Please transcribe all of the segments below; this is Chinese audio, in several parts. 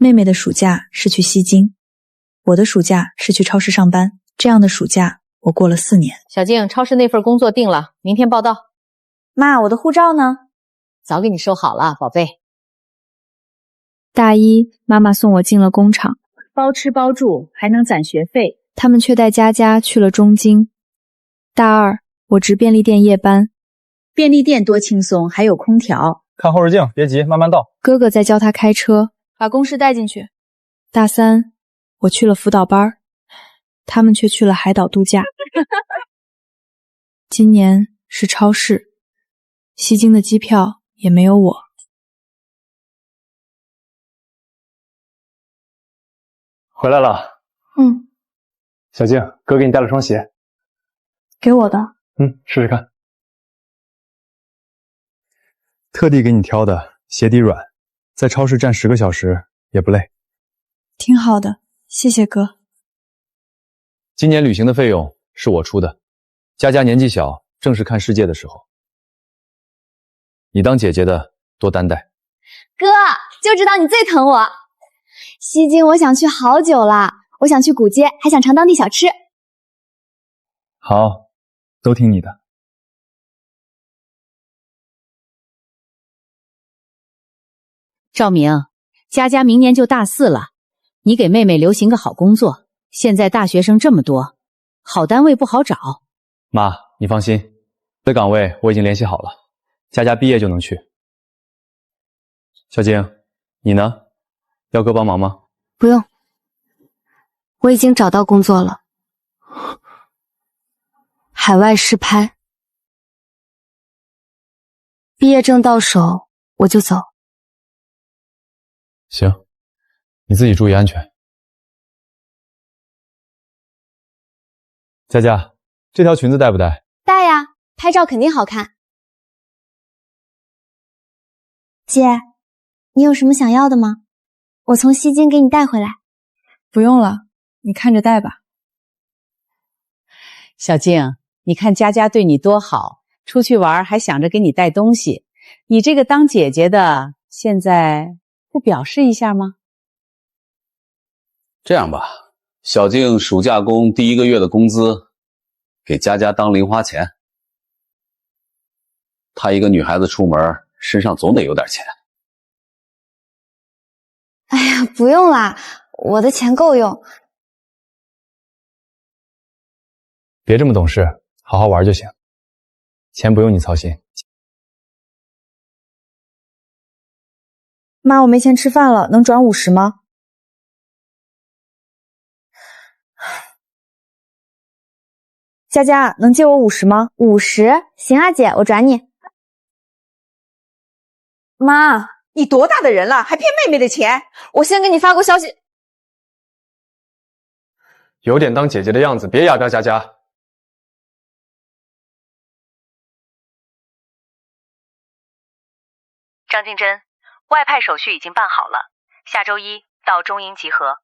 妹妹的暑假是去西京，我的暑假是去超市上班。这样的暑假我过了4年。小静，超市那份工作定了，明天报到。妈，我的护照呢？早给你收好了，宝贝。大一，妈妈送我进了工厂，包吃包住，还能攒学费。他们却带佳佳去了中京。大二，我值便利店夜班。便利店多轻松，还有空调。看后视镜，别急，慢慢倒。哥哥在教他开车，把公式带进去。大三，我去了辅导班，他们却去了海岛度假。今年是超市，西京的机票也没有我。回来了。小静，哥给你带了双鞋。给我的。试试看。特地给你挑的，鞋底软，在超市站10个小时也不累。挺好的，谢谢哥。今年旅行的费用是我出的，佳佳年纪小，正是看世界的时候。你当姐姐的多担待。哥，就知道你最疼我。西京我想去好久了，我想去古街，还想尝当地小吃。好，都听你的。赵明，佳佳明年就大4了，你给妹妹留行个好工作。现在大学生这么多，好单位不好找。妈，你放心，这岗位我已经联系好了，佳佳毕业就能去。小静，你呢？要哥帮忙吗？不用，我已经找到工作了，海外实拍，毕业证到手我就走。行，你自己注意安全。佳佳，这条裙子带不带？带呀，拍照肯定好看。姐，你有什么想要的吗？我从西京给你带回来。不用了，你看着带吧。小静，你看佳佳对你多好，出去玩还想着给你带东西。你这个当姐姐的，现在不表示一下吗？这样吧，小静暑假工第1个月的工资给佳佳当零花钱。她一个女孩子出门，身上总得有点钱。哎呀，不用啦，我的钱够用。别这么懂事，好好玩就行，钱不用你操心。妈，我没钱吃饭了，能转50吗？佳佳，能借我50吗？50？行啊姐，我转你。妈，你多大的人了，还骗妹妹的钱？我先给你发过消息。有点当姐姐的样子，别哑标佳佳。张静真，外派手续已经办好了，下周1到中英集合。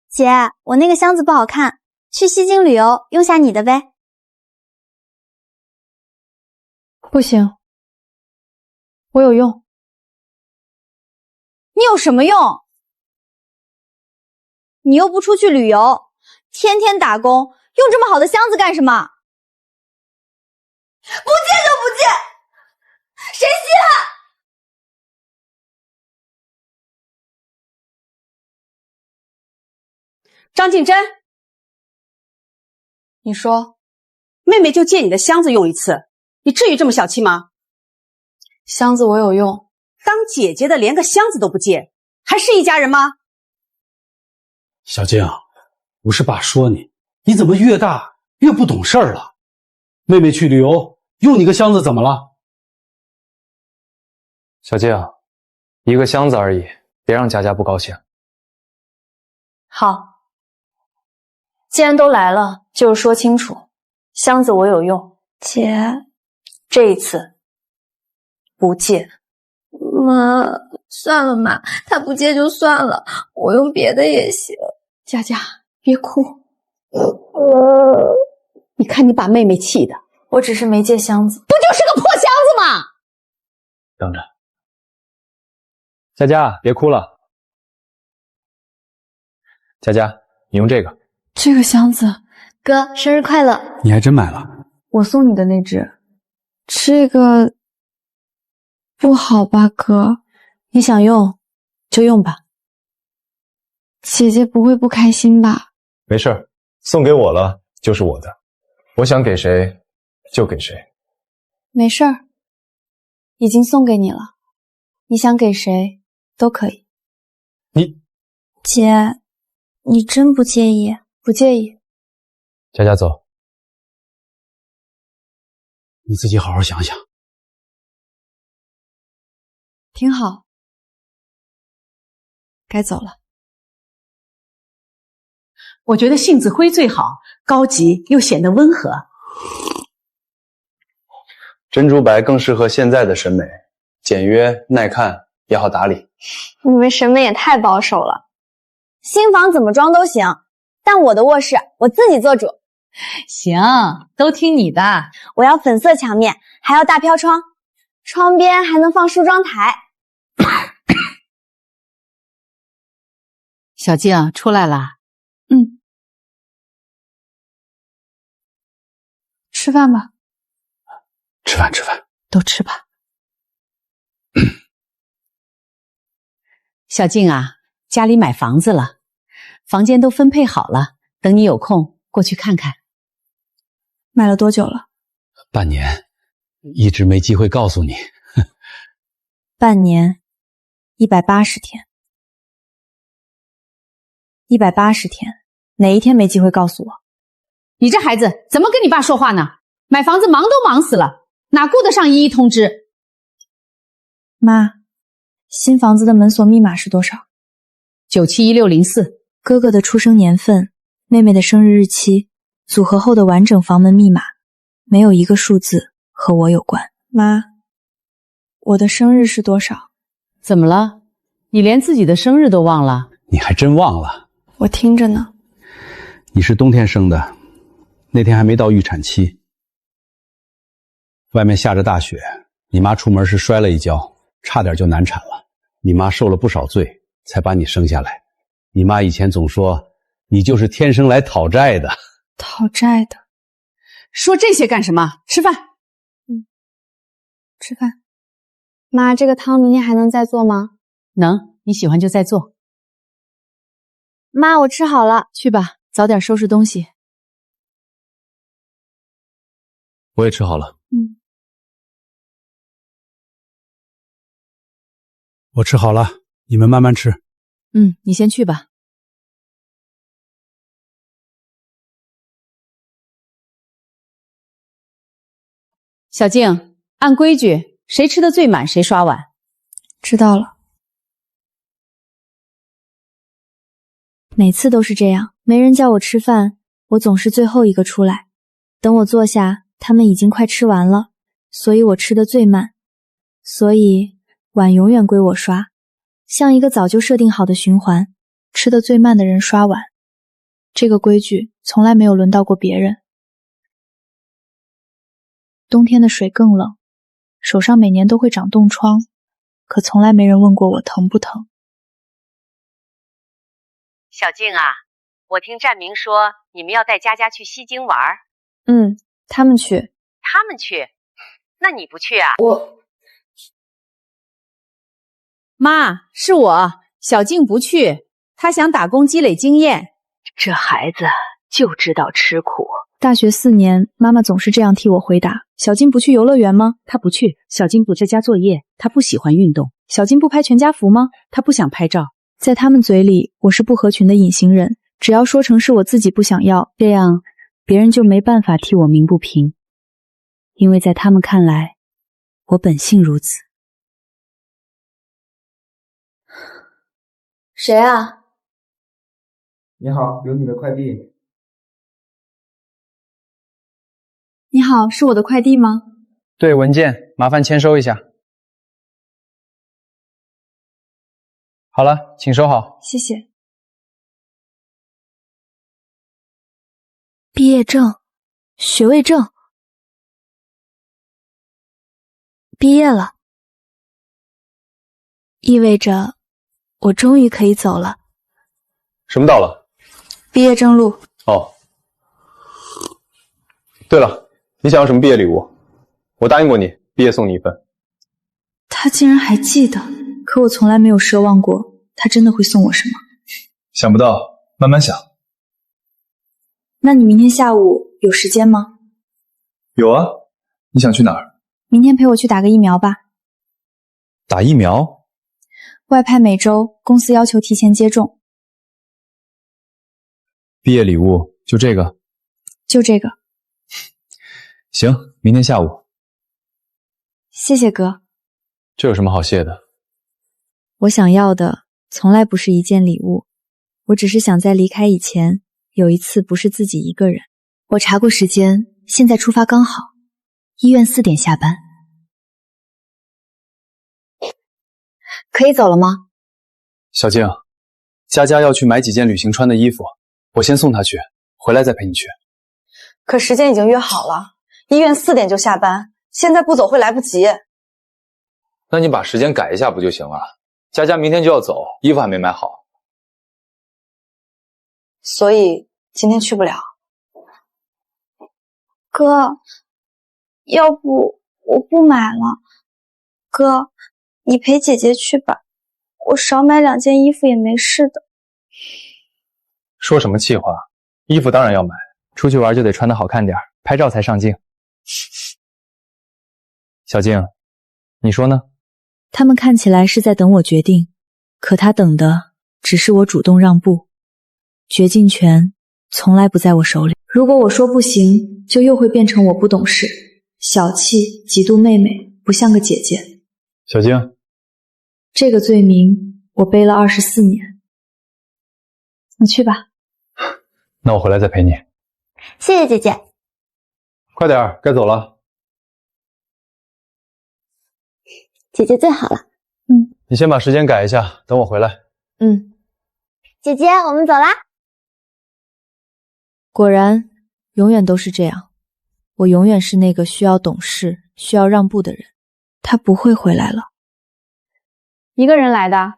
姐，我那个箱子不好看，去西京旅游用下你的呗。不行，我有用。你有什么用？你又不出去旅游，天天打工，用这么好的箱子干什么？不借就不借，谁稀罕？张静真，你说，妹妹就借你的箱子用一次，你至于这么小气吗？箱子我有用，当姐姐的连个箱子都不借，还是一家人吗？小静，我是爸说你，你怎么越大越不懂事儿了？妹妹去旅游用你个箱子怎么了？小静，一个箱子而已，别让佳佳不高兴。好，既然都来了，就是说清楚，箱子我有用。姐，这一次不借。妈，算了妈，他不借就算了，我用别的也行。佳佳，别哭，你看你把妹妹气的，我只是没借箱子，不就是个破箱子吗？等着，佳佳，别哭了。佳佳，你用这个。这个箱子，哥，生日快乐！你还真买了？我送你的那只，这个不好吧，哥？你想用就用吧。姐姐不会不开心吧？没事儿，送给我了就是我的，我想给谁就给谁。没事儿，已经送给你了，你想给谁都可以。姐，你真不介意？不介意。佳佳走。你自己好好想想。挺好，该走了。我觉得杏子灰最好，高级又显得温和。珍珠白更适合现在的审美，简约耐看也好打理。你们审美也太保守了。新房怎么装都行，但我的卧室我自己做主。行，都听你的。我要粉色墙面，还要大飘窗，窗边还能放梳妆台。小静出来啦。吃饭吧。吃饭吃饭，都吃吧。小静啊，家里买房子了，房间都分配好了，等你有空过去看看。买了多久了？半年，一直没机会告诉你。半年，180天。180天，哪一天没机会告诉我？你这孩子怎么跟你爸说话呢？买房子忙都忙死了，哪顾得上一一通知？妈，新房子的门锁密码是多少？971604。哥哥的出生年份，妹妹的生日日期，组合后的完整房门密码，没有一个数字和我有关。妈，我的生日是多少？怎么了？你连自己的生日都忘了？你还真忘了？我听着呢。你是冬天生的，那天还没到预产期，外面下着大雪，你妈出门时摔了一跤，差点就难产了。你妈受了不少罪，才把你生下来。你妈以前总说你就是天生来讨债的。讨债的？说这些干什么？吃饭。吃饭。妈，这个汤明天还能再做吗？能，你喜欢就再做。妈，我吃好了。去吧，早点收拾东西。我也吃好了。我吃好了，你们慢慢吃。你先去吧。小静，按规矩，谁吃的最满谁刷碗。知道了。每次都是这样，没人叫我吃饭，我总是最后一个出来。等我坐下，他们已经快吃完了，所以我吃得最慢。所以碗永远归我刷，像一个早就设定好的循环，吃得最慢的人刷碗。这个规矩从来没有轮到过别人。冬天的水更冷，手上每年都会长冻疮，可从来没人问过我疼不疼。小静啊，我听占明说你们要带佳佳去西京玩。他们去。他们去？那你不去啊？妈，是我，小静不去，她想打工积累经验。这孩子就知道吃苦。大学4年，妈妈总是这样替我回答。小静不去游乐园吗？她不去。小静不在家作业，她不喜欢运动。小静不拍全家福吗？她不想拍照。在他们嘴里，我是不合群的隐形人，只要说成是我自己不想要，这样别人就没办法替我鸣不平。因为在他们看来，我本性如此。谁啊？你好，有你的快递。你好，是我的快递吗？对，文件，麻烦签收一下。好了，请收好。谢谢。业证、学位证，毕业了，意味着我终于可以走了。什么到了？毕业证录。哦，对了，你想要什么毕业礼物？我答应过你，毕业送你一份。他竟然还记得，可我从来没有奢望过他真的会送我什么。想不到，慢慢想。那你明天下午有时间吗？有啊，你想去哪儿？明天陪我去打个疫苗吧。打疫苗？外派每周，公司要求提前接种。毕业礼物就这个？就这个。行，明天下午。谢谢哥。这有什么好谢的？我想要的从来不是一件礼物，我只是想在离开以前有一次不是自己一个人。我查过时间，现在出发刚好。医院4点下班。可以走了吗？小静，佳佳要去买几件旅行穿的衣服，我先送她去，回来再陪你去。可时间已经约好了，医院4点就下班，现在不走会来不及。那你把时间改一下不就行了？佳佳明天就要走，衣服还没买好。所以今天去不了。哥，要不我不买了。哥，你陪姐姐去吧，我少买2件衣服也没事的。说什么气话？衣服当然要买，出去玩就得穿得好看点，拍照才上镜。小静，你说呢？他们看起来是在等我决定，可他等的只是我主动让步。决定权从来不在我手里，如果我说不行，就又会变成我不懂事、小气、嫉妒妹妹，不像个姐姐。小静，这个罪名我背了24年。你去吧。那我回来再陪你。谢谢姐姐。快点，该走了。姐姐最好了。你先把时间改一下，等我回来。姐姐，我们走啦。果然，永远都是这样。我永远是那个需要懂事、需要让步的人。他不会回来了。一个人来的？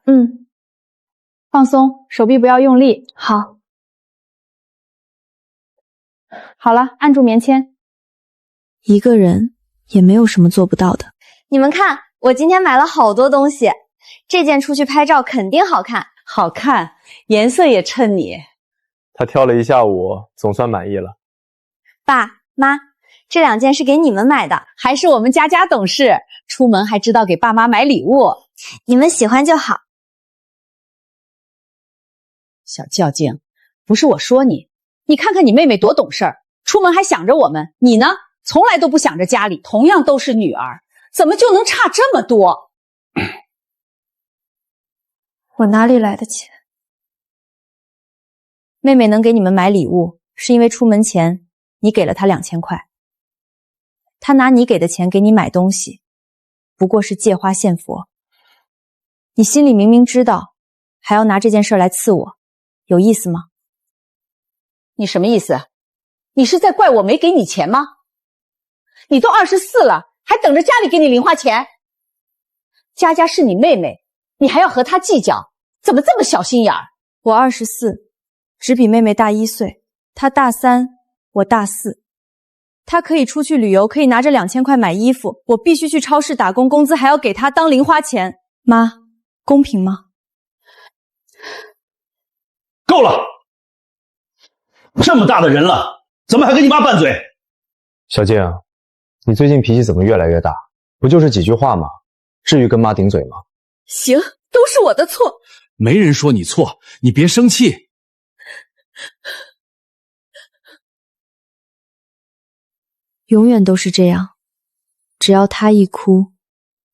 放松，手臂不要用力。好。好了，按住棉签。一个人也没有什么做不到的。你们看，我今天买了好多东西，这件出去拍照肯定好看。好看，颜色也衬你。他挑了一下午，总算满意了。爸妈，这2件是给你们买的，还是我们佳佳懂事，出门还知道给爸妈买礼物。你们喜欢就好。小较劲，不是我说你，你看看你妹妹多懂事儿，出门还想着我们，你呢，从来都不想着家里，同样都是女儿，怎么就能差这么多？我哪里来的钱？妹妹能给你们买礼物，是因为出门前你给了她2000块。她拿你给的钱给你买东西，不过是借花献佛。你心里明明知道，还要拿这件事来刺我，有意思吗？你什么意思？你是在怪我没给你钱吗？你都24了，还等着家里给你零花钱？佳佳是你妹妹，你还要和她计较，怎么这么小心眼儿？我24，只比妹妹大1岁，她大3，我大4。她可以出去旅游，可以拿着2000块买衣服，我必须去超市打工，工资还要给她当零花钱。妈，公平吗？够了！这么大的人了，怎么还跟你妈拌嘴？小静，你最近脾气怎么越来越大？不就是几句话吗？至于跟妈顶嘴吗？行，都是我的错。没人说你错，你别生气。永远都是这样，只要他一哭，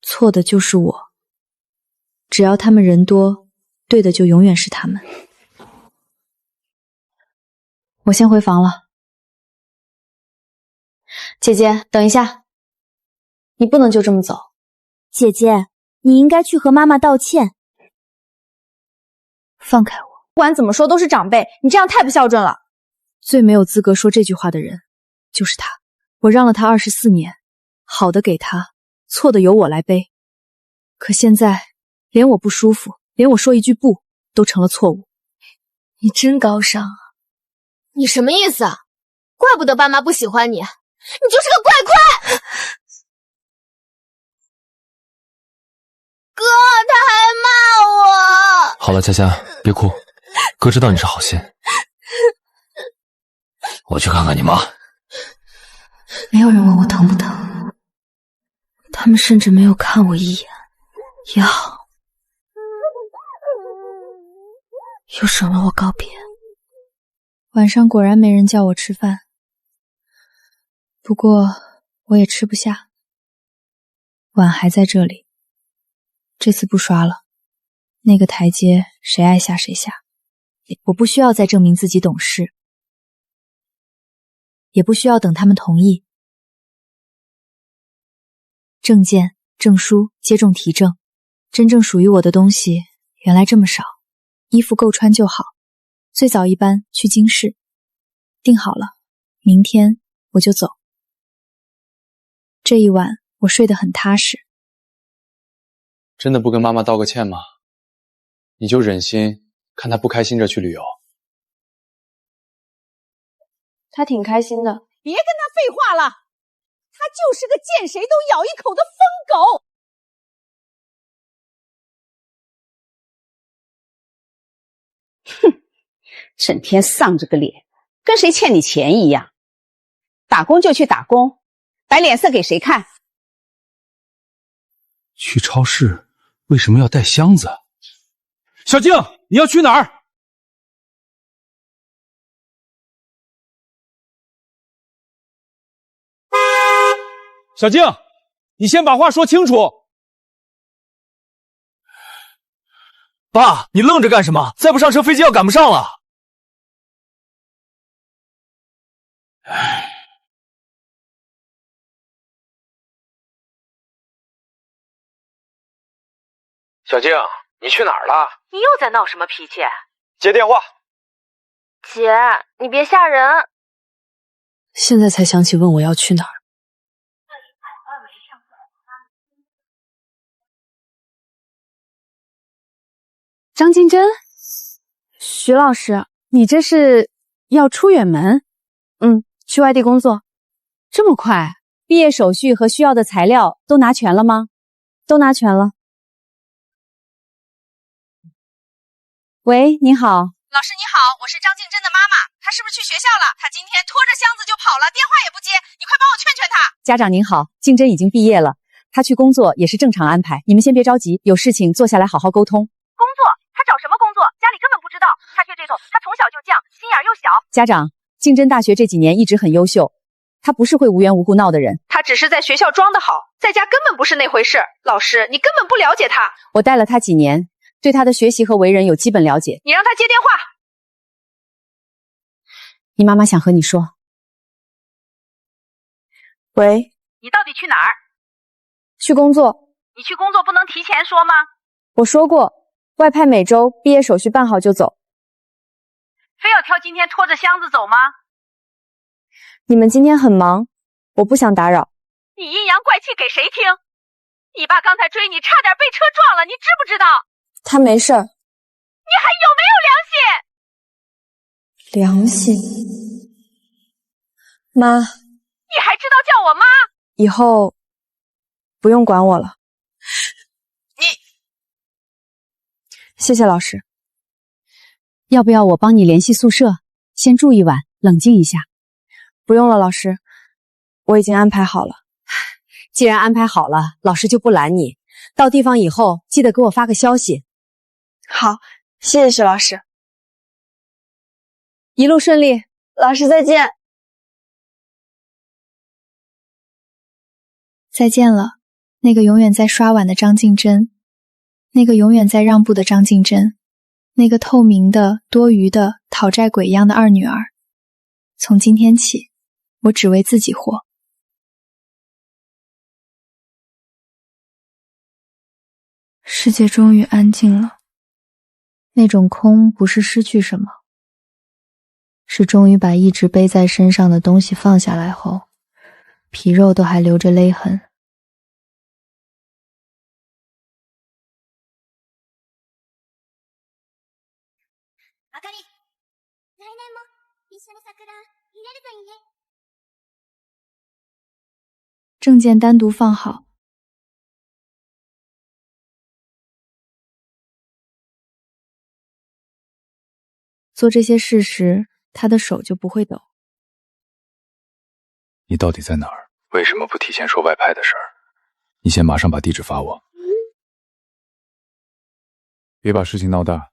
错的就是我。只要他们人多，对的就永远是他们。我先回房了。姐姐，等一下，你不能就这么走。姐姐，你应该去和妈妈道歉。放开我！不管怎么说都是长辈，你这样太不孝顺了。最没有资格说这句话的人就是他。我让了他24年，好的给他，错的由我来背。可现在，连我不舒服，连我说一句不都成了错误。你真高尚啊！你什么意思啊？怪不得爸妈不喜欢你，你就是个怪快！哥，他还骂我。好了，佳佳，别哭，哥知道你是好心。我去看看你妈。没有人问我疼不疼，他们甚至没有看我一眼，也好，又省了我告别。晚上果然没人叫我吃饭，不过我也吃不下，碗还在这里，这次不刷了，那个台阶谁爱下谁下。我不需要再证明自己懂事，也不需要等他们同意。证件、证书接种提证，真正属于我的东西原来这么少，衣服够穿就好。最早一班去京市，订好了，明天我就走。这一晚我睡得很踏实。真的不跟妈妈道个歉吗？你就忍心看她不开心着去旅游？她挺开心的。别跟他废话了，他就是个见谁都咬一口的疯狗。哼，整天丧着个脸，跟谁欠你钱一样。打工就去打工，摆脸色给谁看？去超市为什么要带箱子？小静，你要去哪儿？小静，你先把话说清楚。爸，你愣着干什么？再不上车，飞机要赶不上了。小静，你去哪儿了？你又在闹什么脾气？接电话。姐，你别吓人。现在才想起问我要去哪儿。张金珍，徐老师，你这是要出远门？去外地工作。这么快？毕业手续和需要的材料都拿全了吗？都拿全了。喂，你好。老师你好，我是张静珍的妈妈，她是不是去学校了？她今天拖着箱子就跑了，电话也不接，你快帮我劝劝她。家长您好，静珍已经毕业了，她去工作也是正常安排，你们先别着急，有事情坐下来好好沟通。工作？她找什么工作？家里根本不知道。她学这种，她从小就犟，心眼又小。家长，静珍大学这几年一直很优秀，她不是会无缘无故闹的人。她只是在学校装得好，在家根本不是那回事。老师，你根本不了解她。我带了她几年，对她的学习和为人有基本了解。你让她接电话。你妈妈想和你说。喂，你到底去哪儿？去工作。你去工作不能提前说吗？我说过，外派每周，毕业手续办好就走。非要挑今天拖着箱子走吗？你们今天很忙，我不想打扰。你阴阳怪气给谁听？你爸刚才追你，差点被车撞了，你知不知道？他没事儿。你还有没有良心？妈，你还知道叫我妈？以后不用管我了。谢谢老师。要不要我帮你联系宿舍，先住一晚，冷静一下？不用了，老师，我已经安排好了。既然安排好了，老师就不拦你。到地方以后，记得给我发个消息。好，谢谢徐老师。一路顺利，老师再见。再见了，那个永远在刷碗的张静珍，那个永远在让步的张静珍，那个透明的、多余的、讨债鬼一样的二女儿。从今天起，我只为自己活。世界终于安静了，那种空不是失去什么，是终于把一直背在身上的东西放下来后，皮肉都还留着勒痕。证件单独放好。做这些事时，他的手就不会抖。你到底在哪儿？为什么不提前说外派的事儿？你先马上把地址发我。别把事情闹大。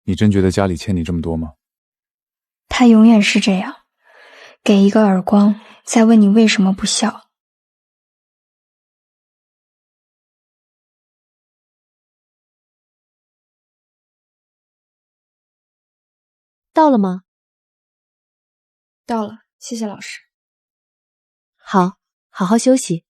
你真觉得家里欠你这么多吗？他永远是这样，给一个耳光，再问你为什么不笑。到了吗？到了，谢谢老师。好，好好休息。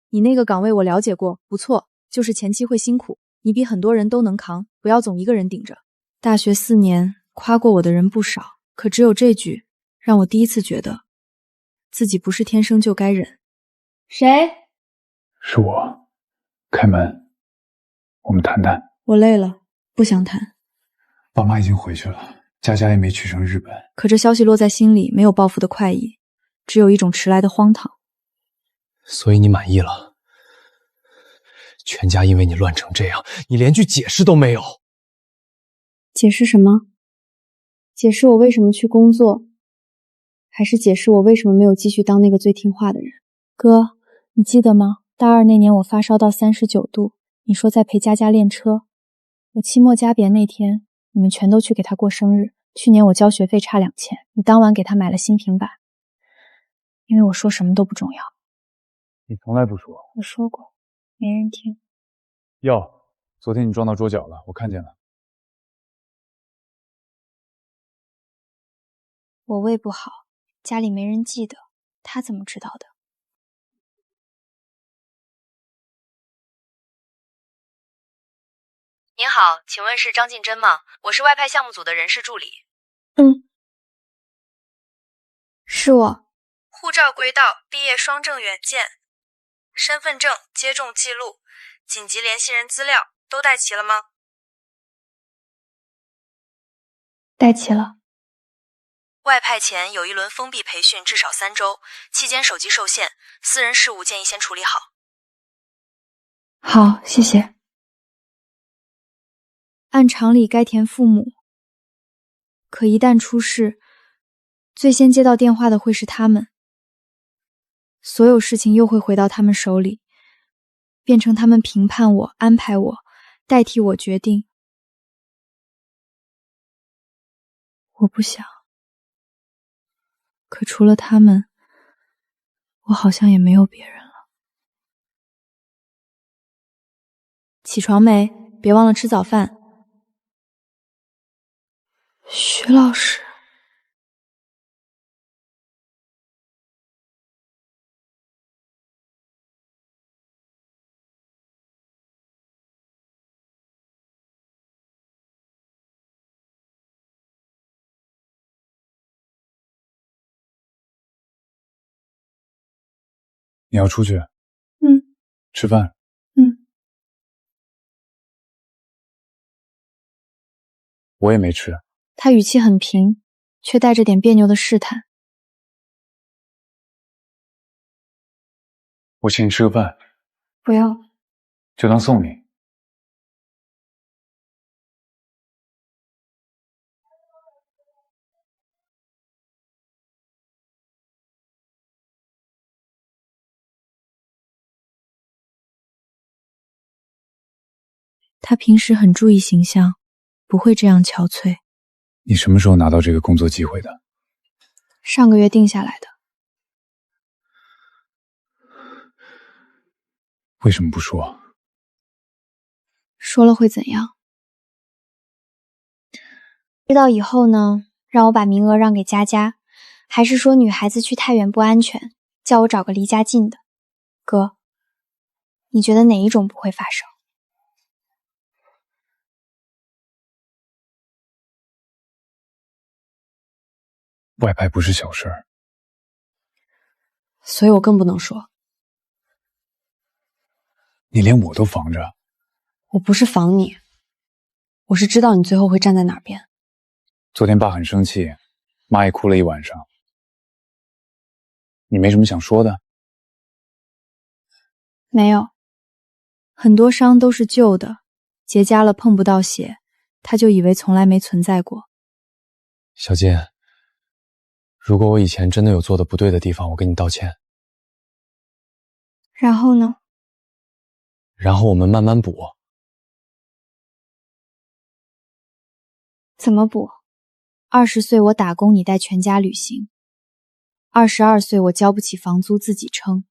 你那个岗位我了解过，不错，就是前期会辛苦，你比很多人都能扛，不要总一个人顶着。大学4年，夸过我的人不少，可只有这句，让我第一次觉得自己不是天生就该忍。谁？是我。开门，我们谈谈。我累了，不想谈。爸妈已经回去了，佳佳也没去成日本。可这消息落在心里，没有报复的快意，只有一种迟来的荒唐。所以你满意了？全家因为你乱成这样，你连句解释都没有。解释什么？解释我为什么去工作，还是解释我为什么没有继续当那个最听话的人？哥，你记得吗？大2那年我发烧到39度，你说在陪佳佳练车。我期末加别那天，你们全都去给她过生日。去年我交学费差2000，你当晚给她买了新平板。因为我说什么都不重要。你从来不说。我说过，没人听。药，昨天你撞到桌角了，我看见了。我胃不好，家里没人记得，他怎么知道的？您好，请问是张晋真吗？我是外派项目组的人事助理。是我。护照归到，毕业双证远见，身份证、接种记录、紧急联系人资料都带齐了吗？带齐了。外派前有一轮封闭培训，至少3周，期间手机受限，私人事务建议先处理好。好，谢谢。按常理该填父母，可一旦出事，最先接到电话的会是他们，所有事情又会回到他们手里，变成他们评判我、安排我，代替我决定。我不想，可除了他们，我好像也没有别人了。起床没？别忘了吃早饭。徐老师。你要出去？吃饭？我也没吃。他语气很平，却带着点别扭的试探。我请你吃个饭。不要。就当送你。他平时很注意形象，不会这样憔悴。你什么时候拿到这个工作机会的？上个月定下来的。为什么不说？说了会怎样？知道以后呢，让我把名额让给佳佳，还是说女孩子去太远不安全，叫我找个离家近的？哥，你觉得哪一种不会发生？外派不是小事儿，所以我更不能说。你连我都防着。我不是防你，我是知道你最后会站在哪边。昨天爸很生气，妈也哭了一晚上。你没什么想说的？没有，很多伤都是旧的，结痂了碰不到血，他就以为从来没存在过。小金，如果我以前真的有做的不对的地方，我跟你道歉。然后呢？然后我们慢慢补。怎么补？20岁我打工，你带全家旅行；22岁我交不起房租，自己撑。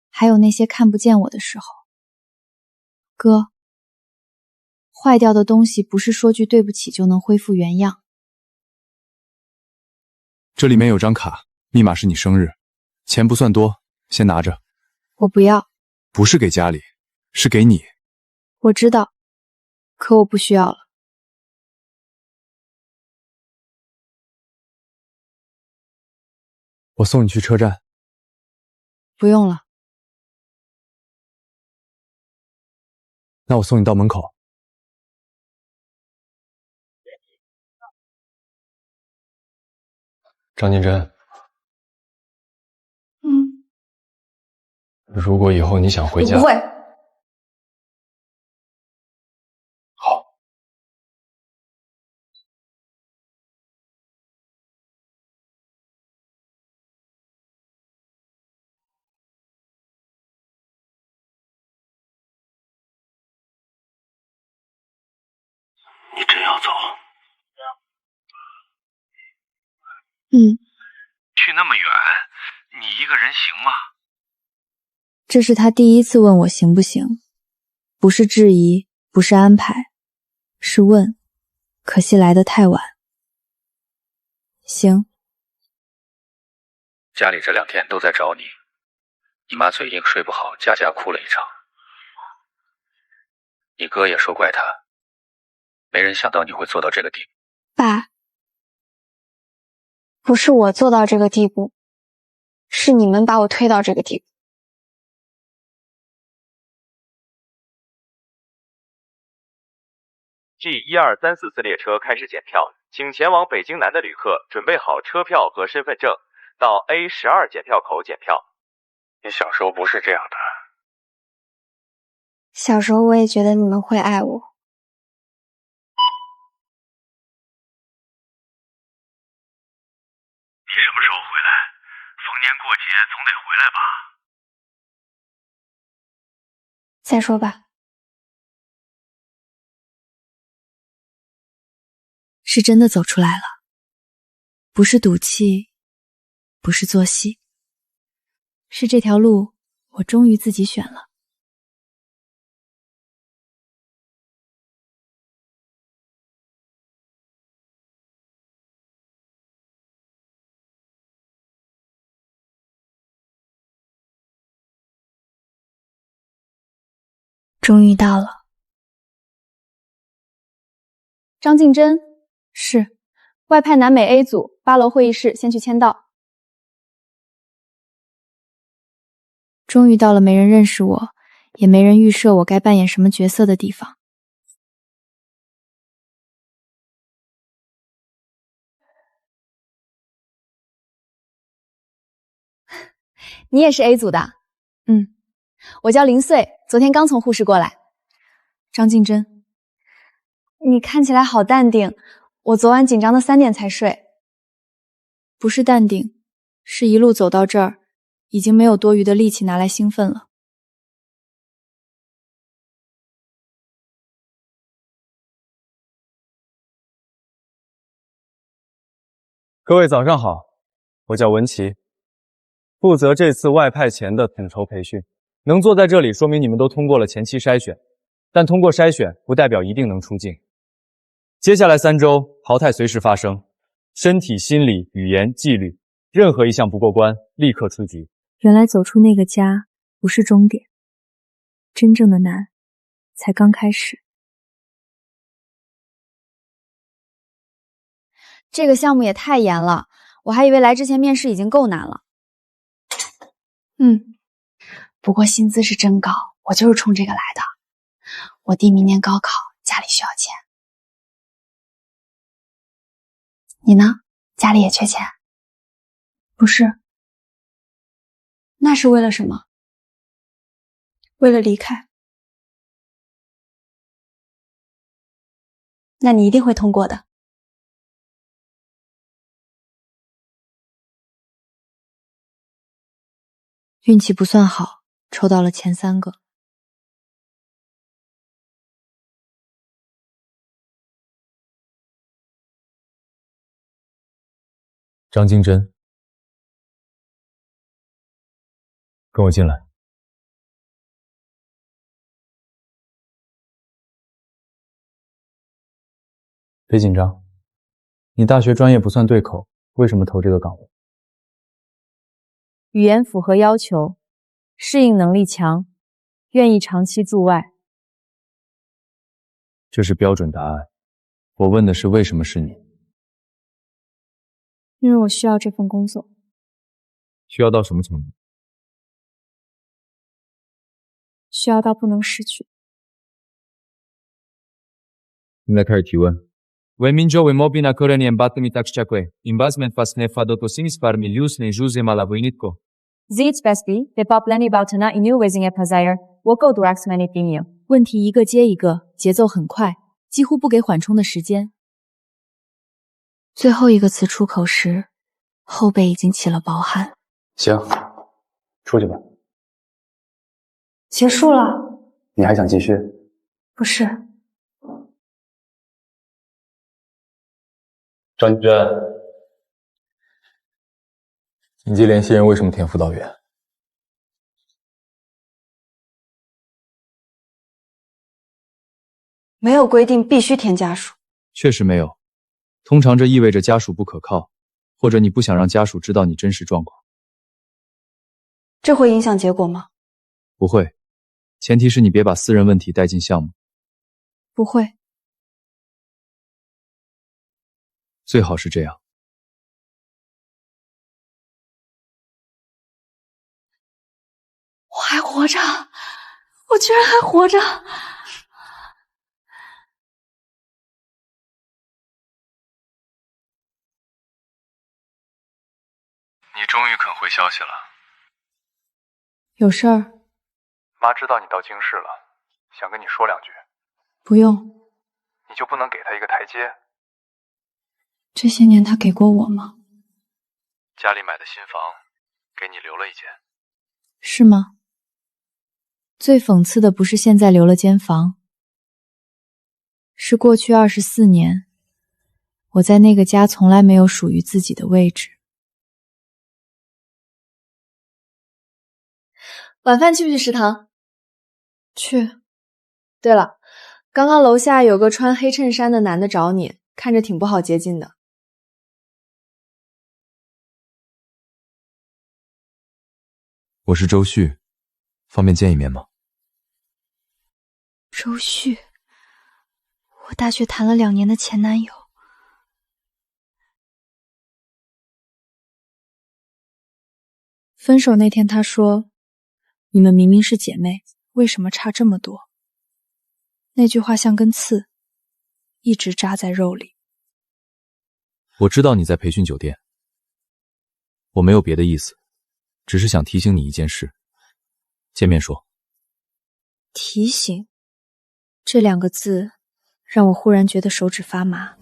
还有那些看不见我的时候。哥，坏掉的东西不是说句对不起就能恢复原样。这里面有张卡，密码是你生日，钱不算多，先拿着。我不要。不是给家里，是给你。我知道，可我不需要了。我送你去车站。不用了。那我送你到门口。张金珍，如果以后你想回家，不会。好。你真要走？去那么远，你一个人行吗？这是他第一次问我行不行，不是质疑，不是安排，是问，可惜来得太晚。行。家里这2天都在找你，你妈最近睡不好，佳佳哭了一场。你哥也说怪他，没人想到你会做到这个地步。爸，不是我做到这个地步，是你们把我推到这个地步。G12344次列车开始检票，请前往北京南的旅客准备好车票和身份证，到 A12检票口检票。你小时候不是这样的。小时候我也觉得你们会爱我。你什么时候回来？逢年过节总得回来吧？再说吧。是真的走出来了，不是赌气，不是做戏，是这条路我终于自己选了。终于到了。张静珍，是外派南美 A 组8楼会议室，先去签到。终于到了没人认识我，也没人预设我该扮演什么角色的地方。你也是 A 组的？我叫林穗，昨天刚从护士过来。张静珍，你看起来好淡定，我昨晚紧张的3点才睡。不是淡定，是一路走到这儿，已经没有多余的力气拿来兴奋了。各位早上好，我叫文琪，负责这次外派前的统筹培训。能坐在这里，说明你们都通过了前期筛选，但通过筛选不代表一定能出境。接下来3周，淘汰随时发生，身体、心理、语言、纪律，任何一项不过关，立刻出局。原来走出那个家不是终点，真正的难才刚开始。这个项目也太严了，我还以为来之前面试已经够难了。不过薪资是真高，我就是冲这个来的。我弟明年高考，家里需要钱。你呢？家里也缺钱？不是，那是为了什么？为了离开。那你一定会通过的。运气不算好，抽到了前3个。张金珍，跟我进来。别紧张，你大学专业不算对口，为什么投这个岗位？语言符合要求，适应能力强，愿意长期驻外。这是标准答案。我问的是为什么是你？因为我需要这份工作。需要到什么程度？需要到不能失去。现在开始提问。Войминджо вымобина коренiem батами такчакwe. Invazment fasne fadotosin sparmilius nejuse malavojnitko. Zits besbi, de popleni bautana inu wezing epazire, woko durax manipimio。问题一个接一个，节奏很快，几乎不给缓冲的时间。最后一个词出口时，后背已经起了薄汗。行，出去吧。结束了？你还想继续？不是。张金珍，紧急联系人为什么填辅导员？没有规定必须填家属。确实没有，通常这意味着家属不可靠，或者你不想让家属知道你真实状况。这会影响结果吗？不会，前提是你别把私人问题带进项目。不会。最好是这样。我还活着，我居然还活着！你终于肯回消息了。有事儿？妈知道你到京市了，想跟你说2句。不用。你就不能给她一个台阶？这些年他给过我吗？家里买的新房，给你留了一间。是吗？最讽刺的不是现在留了间房，是过去24年，我在那个家从来没有属于自己的位置。晚饭去不去食堂？去。对了，刚刚楼下有个穿黑衬衫的男的找你，看着挺不好接近的。我是周旭，方便见一面吗？周旭，我大学谈了2年的前男友。分手那天他说，你们明明是姐妹，为什么差这么多？那句话像根刺，一直扎在肉里。我知道你在培训酒店，我没有别的意思，只是想提醒你一件事。见面说。提醒这2个字让我忽然觉得手指发麻。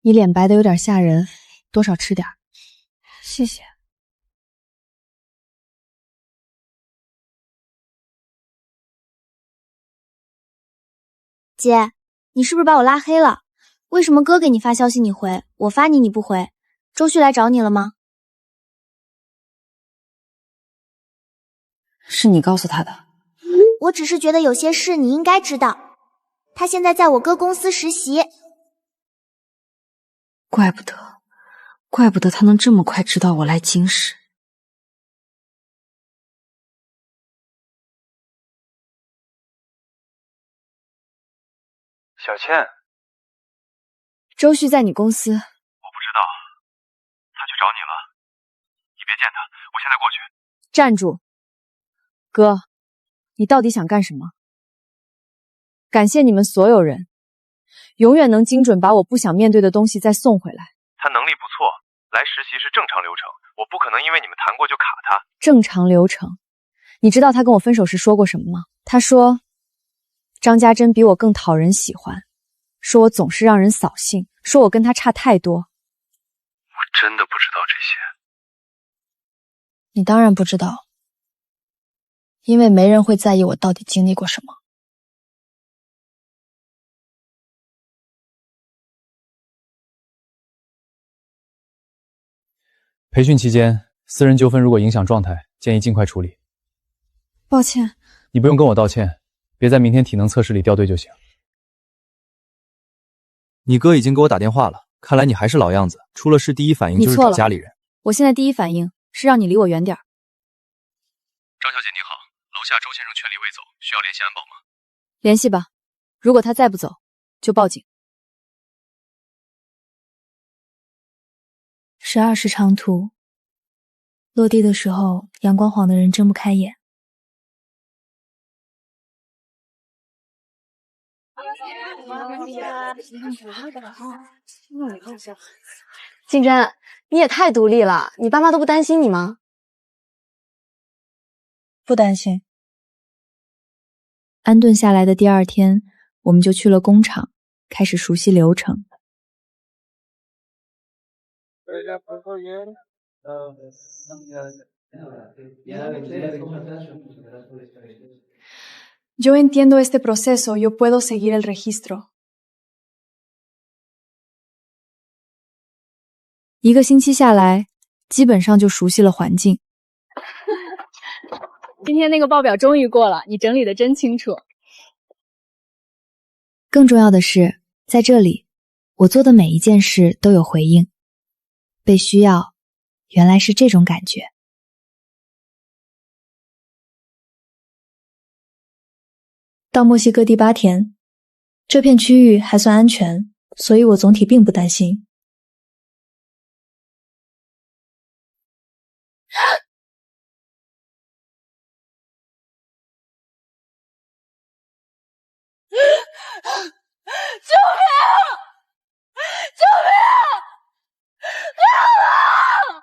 你脸白的有点吓人，多少吃点。谢谢。姐，你是不是把我拉黑了？为什么哥给你发消息你回，我发你不回？周旭来找你了吗？是你告诉他的。我只是觉得有些事你应该知道。他现在在我哥公司实习。怪不得他能这么快知道我来京市。小倩，周旭在你公司。我不知道，他去找你了。你别见他，我现在过去。站住！哥，你到底想干什么？感谢你们所有人，永远能精准把我不想面对的东西再送回来。他能力不错，来实习是正常流程，我不可能因为你们谈过就卡他。正常流程？你知道他跟我分手时说过什么吗？他说张家珍比我更讨人喜欢，说我总是让人扫兴，说我跟他差太多。我真的不知道这些。你当然不知道，因为没人会在意我到底经历过什么。培训期间，私人纠纷如果影响状态，建议尽快处理。抱歉。你不用跟我道歉，别在明天体能测试里掉队就行。你哥已经给我打电话了，看来你还是老样子，出了事第一反应就是找家里人。我现在第一反应是让你离我远点。张小姐您好，楼下周先生劝离未走，需要联系安保吗？联系吧，如果他再不走，就报警。12时长途，落地的时候，阳光晃得人睁不开眼。静真，你也太独立了，你爸妈都不担心你吗？不担心。安顿下来的第二天，我们就去了工厂，开始熟悉流程。Yo entiendo este proceso, yo puedo seguir el registro. 1个星期下来，基本上就熟悉了环境。今天那个报表终于过了，你整理的真清楚。更重要的是，在这里，我做的每一件事都有回应。被需要，原来是这种感觉。到墨西哥第8天，这片区域还算安全，所以我总体并不担心。救命！救命！救命！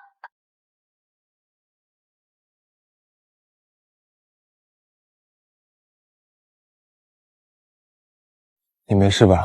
你没事吧？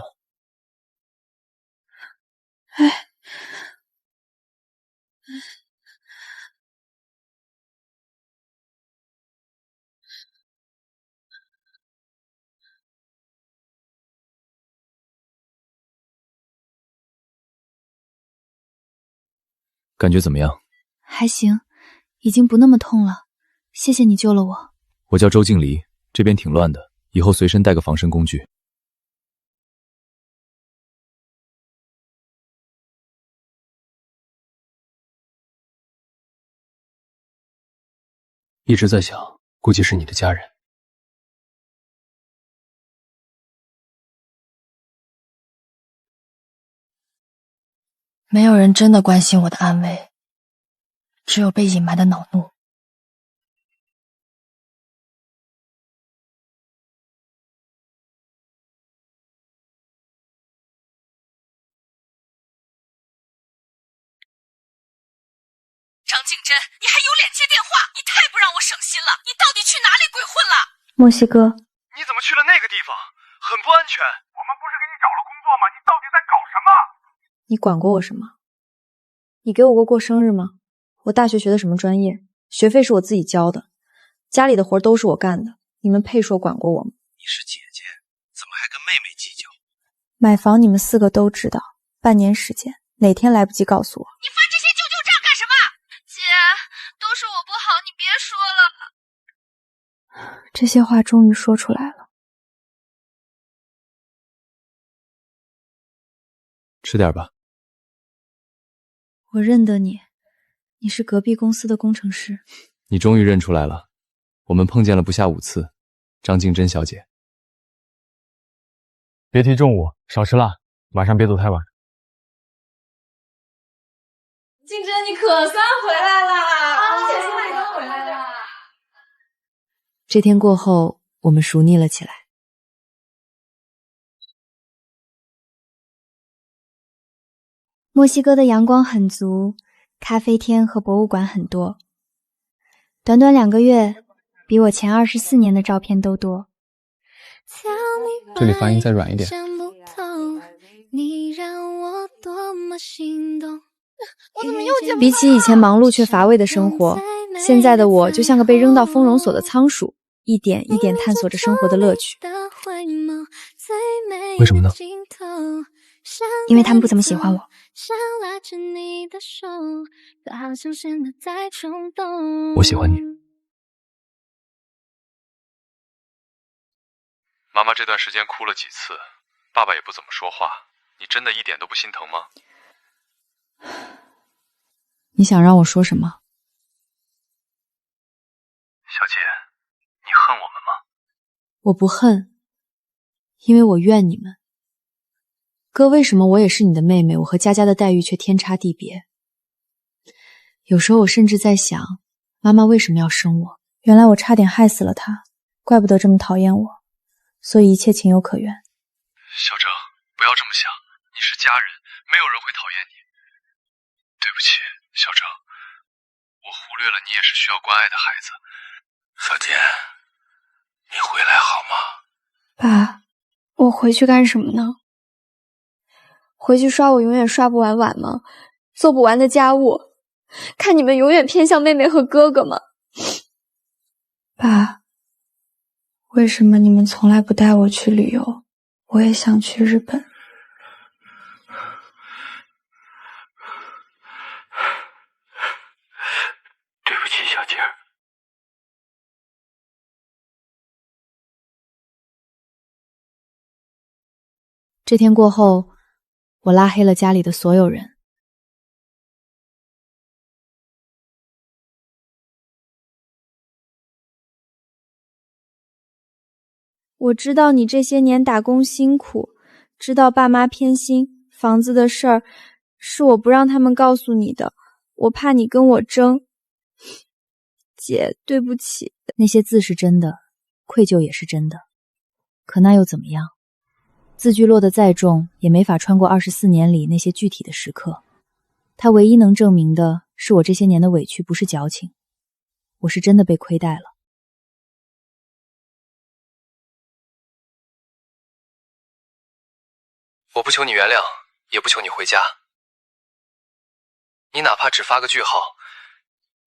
感觉怎么样？还行，已经不那么痛了。谢谢你救了我。我叫周静离，这边挺乱的，以后随身带个防身工具。一直在想，估计是你的家人。没有人真的关心我的安危，只有被隐瞒的恼怒。张静真，你还有脸接电话？你太不让我省心了！你到底去哪里鬼混了？墨西哥。你怎么去了那个地方？很不安全。我们不是给你找了工作吗？你到底在搞什么？你管过我什么？你给我过生日吗？我大学学的什么专业？学费是我自己交的，家里的活都是我干的，你们配说管过我吗？你是姐姐，怎么还跟妹妹计较？买房你们4个都知道，半年时间，哪天来不及告诉我？你发这些舅舅账干什么？姐，都是我不好，你别说了。这些话终于说出来了。吃点吧。我认得你，你是隔壁公司的工程师。你终于认出来了，我们碰见了不下5次，张静真小姐。别提中午，少吃辣，晚上别走太晚。静真，你可算回来啦！姐姐你刚回来啦。这天过后，我们熟腻了起来。墨西哥的阳光很足，咖啡厅和博物馆很多。短短2个月，比我前24年的照片都多。这里发音再软一点。比起以前忙碌却乏味的生活，现在的我就像个被扔到丰容所的仓鼠，一点一点探索着生活的乐趣。为什么呢？因为他们不怎么喜欢我。我喜欢你。妈妈这段时间哭了几次，爸爸也不怎么说话，你真的一点都不心疼吗？你想让我说什么？小姐，你恨我们吗？我不恨，因为我怨你们。哥，为什么我也是你的妹妹，我和佳佳的待遇却天差地别？有时候我甚至在想，妈妈为什么要生我？原来我差点害死了她，怪不得这么讨厌我，所以一切情有可原。小郑，不要这么想，你是家人，没有人会讨厌你。对不起，小郑，我忽略了你也是需要关爱的孩子。小姐，你回来好吗？爸，我回去干什么呢？回去刷我永远刷不完碗吗？做不完的家务，看你们永远偏向妹妹和哥哥吗？爸，为什么你们从来不带我去旅游？我也想去日本。对不起，小姐。这天过后，我拉黑了家里的所有人。我知道你这些年打工辛苦，知道爸妈偏心，房子的事儿是我不让他们告诉你的，我怕你跟我争。姐，对不起。那些字是真的，愧疚也是真的，可那又怎么样？字句落得再重，也没法穿过24年里那些具体的时刻。它唯一能证明的是我这些年的委屈不是矫情，我是真的被亏待了。我不求你原谅，也不求你回家。你哪怕只发个句号，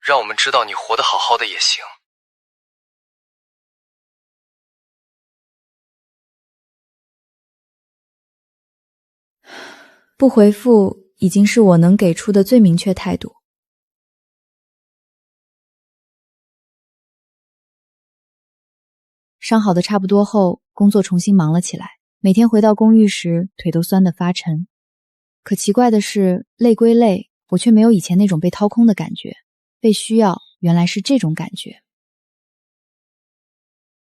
让我们知道你活得好好的也行。不回复已经是我能给出的最明确态度。伤好的差不多后，工作重新忙了起来。每天回到公寓时，腿都酸得发沉。可奇怪的是，累归累，我却没有以前那种被掏空的感觉。被需要，原来是这种感觉。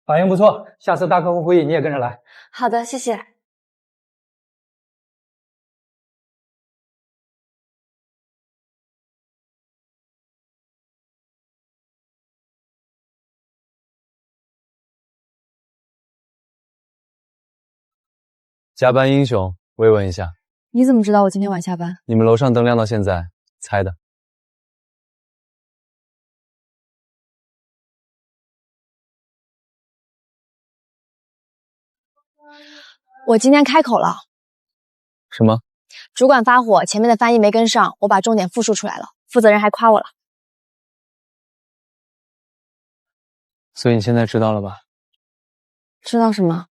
反应不错，下次大客户会议你也跟着来。好的，谢谢。加班英雄，慰问一下。你怎么知道我今天晚下班？你们楼上灯亮到现在，猜的。我今天开口了。什么？主管发火，前面的翻译没跟上，我把重点复述出来了，负责人还夸我了。所以你现在知道了吧？知道什么？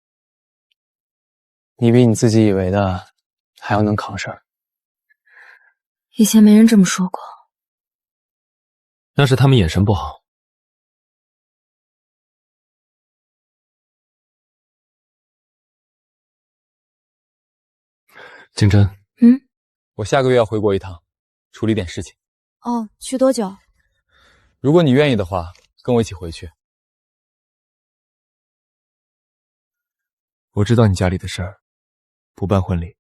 你比你自己以为的还要能扛事儿。以前没人这么说过。那是他们眼神不好。景真，我下个月要回国一趟，处理点事情。哦，去多久？如果你愿意的话，跟我一起回去。我知道你家里的事儿，不办婚礼。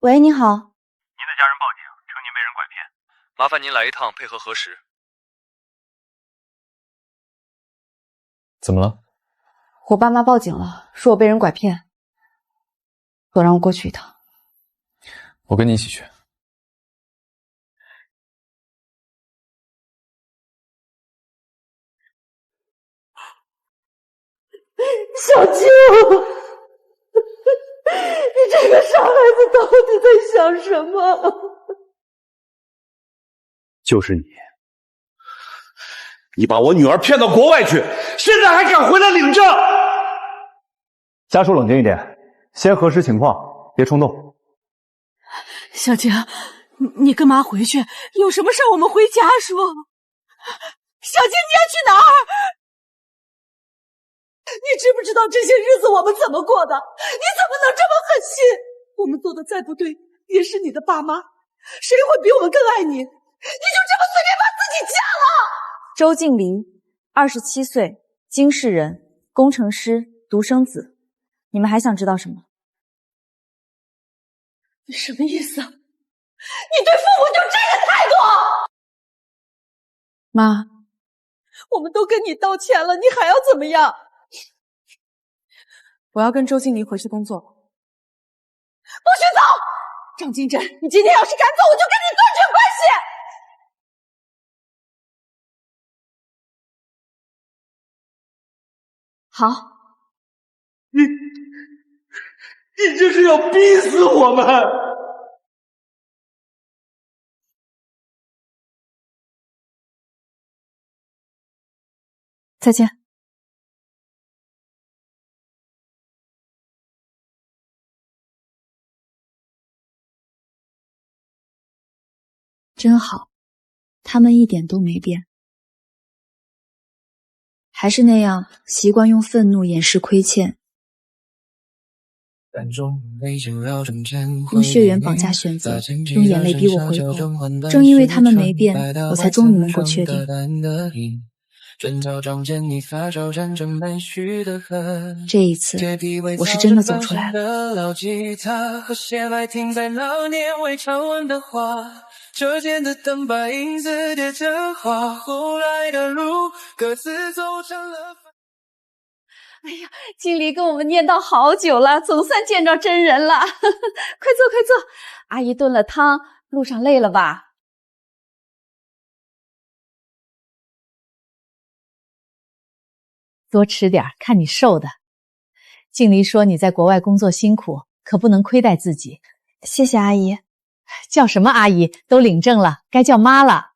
喂，你好。您的家人报警，称您被人拐骗，麻烦您来一趟配合核实。怎么了？我爸妈报警了，说我被人拐骗，说让我过去一趟。我跟你一起去。小静，你这个傻孩子到底在想什么？就是你，你把我女儿骗到国外去，现在还敢回来领证？家属冷静一点，先核实情况，别冲动。小静，你跟妈回去，有什么事我们回家说。小静，你要去哪儿？你知不知道这些日子我们怎么过的？你怎么能这么狠心？我们做的再不对，也是你的爸妈，谁会比我们更爱你？你就这么随便把自己嫁了？周静黎，27岁，京市人，工程师，独生子。你们还想知道什么？你什么意思？你对父母就这个态度？妈，我们都跟你道歉了，你还要怎么样？我要跟周经理回去工作。不许走！张金珍，你今天要是敢走，我就跟你断绝关系！好。你这是要逼死我们！再见。真好，他们一点都没变，还是那样习惯用愤怒掩饰亏欠，用血缘绑架选择，用眼泪逼我回头。正因为他们没变，我才终于能够确定，这一次我是真的走出来了。车间的灯把影子叠着画，后来的路各自走成了。哎呀，经理跟我们念叨好久了，总算见着真人了。快坐快坐，阿姨炖了汤，路上累了吧？多吃点，看你瘦的。静黎说你在国外工作辛苦，可不能亏待自己。谢谢阿姨。叫什么阿姨？都领证了，该叫妈了。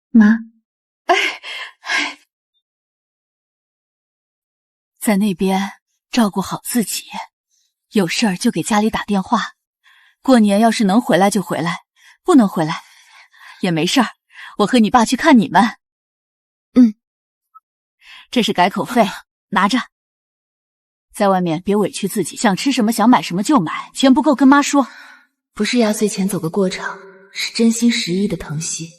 妈，在那边照顾好自己，有事儿就给家里打电话。过年要是能回来就回来，不能回来也没事儿，我和你爸去看你们。这是改口费，拿着。在外面别委屈自己，想吃什么想买什么就买，钱不够跟妈说。不是压岁钱走个过场，是真心实意的疼惜。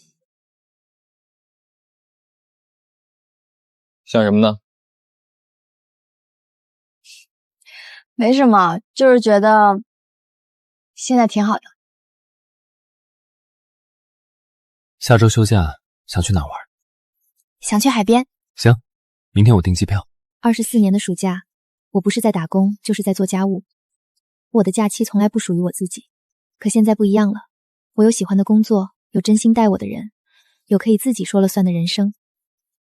想什么呢？没什么，就是觉得现在挺好的。下周休假，想去哪玩？想去海边。行，明天我订机票。24年的暑假，我不是在打工，就是在做家务。我的假期从来不属于我自己，可现在不一样了。我有喜欢的工作，有真心待我的人，有可以自己说了算的人生。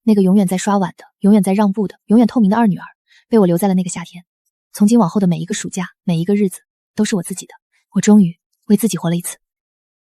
那个永远在刷碗的，永远在让步的，永远透明的二女儿，被我留在了那个夏天。从今往后的每一个暑假，每一个日子，都是我自己的。我终于为自己活了一次。